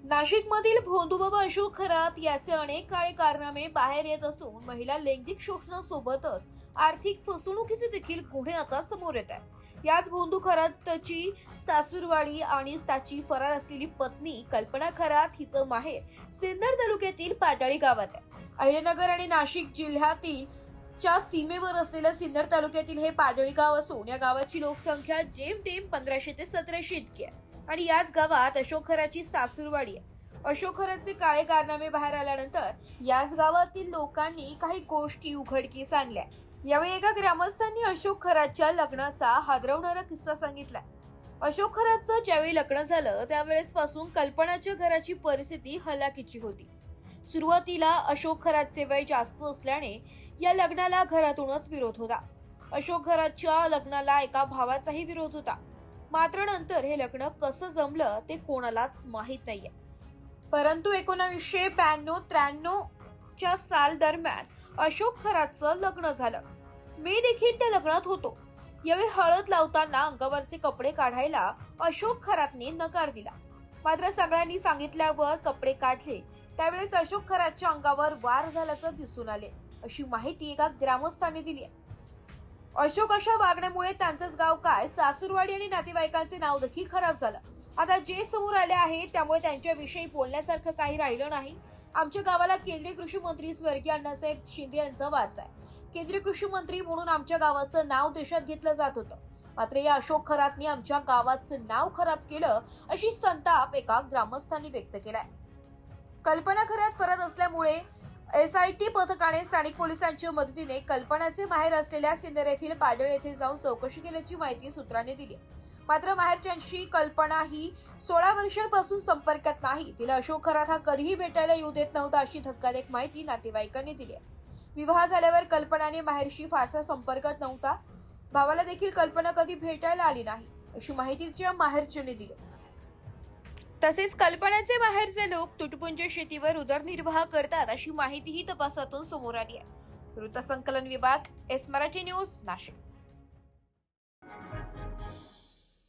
नाशिकमधील भोंदूबाबा अशोक खरात याचे अनेक काळे कारनामे बाहेर येत असून महिला लैंगिक शोषणासोबतच आर्थिक फसवणुकीचे देखील गुन्हे आता समोर येत आहेत। याच भोंदू खरातची सासूरवाडी आणि त्याची फरार असलेली पत्नी कल्पना खरात हिचं माहेर सिन्नर तालुक्यातील पाटाळी गावात आहे। अहिल्यानगर आणि नाशिक जिल्ह्यातील च्या सीमेवर असलेल्या सिन्नर तालुक्यातील हे पाटाळी गाव असून या गावाची लोकसंख्या जेमतेम 1500 ते 1700 इतकी आहे आणि याच गावात अशोक खराची सासूरवाडी आहे। अशोक खराचे काळे कारनामे बाहेर आल्यानंतर याच गावातील लोकांनी काही गोष्टी उघडकीस आणल्या। यावेळी एका ग्रामस्थांनी अशोक खराच्या लग्नाचा हादरवणारा किस्सा सांगितला। अशोक खराचं ज्यावेळी लग्न झालं त्यावेळेस पासून कल्पनाच्या घराची परिस्थिती हलाखीची होती। सुरुवातीला अशोक खराचे वय जास्त असल्याने या लग्नाला घरातूनच विरोध होता। अशोक खराच्या लग्नाला एका भावाचाही विरोध होता। मात्र नंतर हे लग्न कसं जमलं ते कोणालाच माहित नाहीये। परंतु 1992-93 च्या साल दरम्यान अशोक खराचं लग्न झालं। मी देखील त्या लग्नात होतो। यावेळी हळद लावताना अंगावरचे कपडे काढायला अशोक खरातने नकार दिला। मात्र सगळ्यांनी सांगितल्यावर कपडे काढले त्यावेळेस अशोक खराच्या अंगावर वार झाल्याचं दिसून आले, अशी माहिती एका ग्रामस्थांनी दिली आहे। अशोक अशा वागण्यामुळे त्यांचंच गाव काय सासूरवाडी आणि नातेवाईकांचे नाव देखील खराब झालं। आता जे समोर आले आहे त्यामुळे त्यांच्याविषयी बोलण्यासारखं काही राहिलं नाही। आमच्या गावाला केंद्रीय कृषी मंत्री स्वर्गीय अण्णासाहेब शिंदे यांचा वारसा आहे। केंद्रीय कृषी मंत्री म्हणून आमच्या गावाचं नाव देशात घेतलं जात होतं। मात्र या अशोक खरातने आमच्या गावाचं नाव खराब केलं, अशी संताप एका ग्रामस्थांनी व्यक्त केलाय। कल्पना खरात परत असल्यामुळे SIT पथकाने स्थानिक पोलिसांच्या मदतीने कल्पनाचे माहेर असलेल्या सिन्नर येथील पाडळ येथे जाऊन चौकशी केल्याची माहिती सूत्रांनी दिली। मात्र माहेरच्यांशी कल्पना ही 16 वर्षांपासून संपर्कात नाही। तिला अशोक खरात हा कधीही भेटायला येऊ देत नव्हता, अशी धक्कादायक माहिती नातेवाईकांनी दिली आहे। विवाह झाल्यावर कल्पनाने माहेरशी फारसा संपर्कात नव्हता। भावाला देखील कल्पना कधी भेटायला आली नाही, अशी माहिती तिच्या माहेरच्यांनी दिली। तसेच कल्पनाचे बाहेरचे लोक तुटपुंज शेतीवर उदरनिर्वाह करतात, अशी माहितीही तपासातून समोर आली आहे। वृत्तसंकलन विभाग, एस मराठी न्यूज, नाशिक।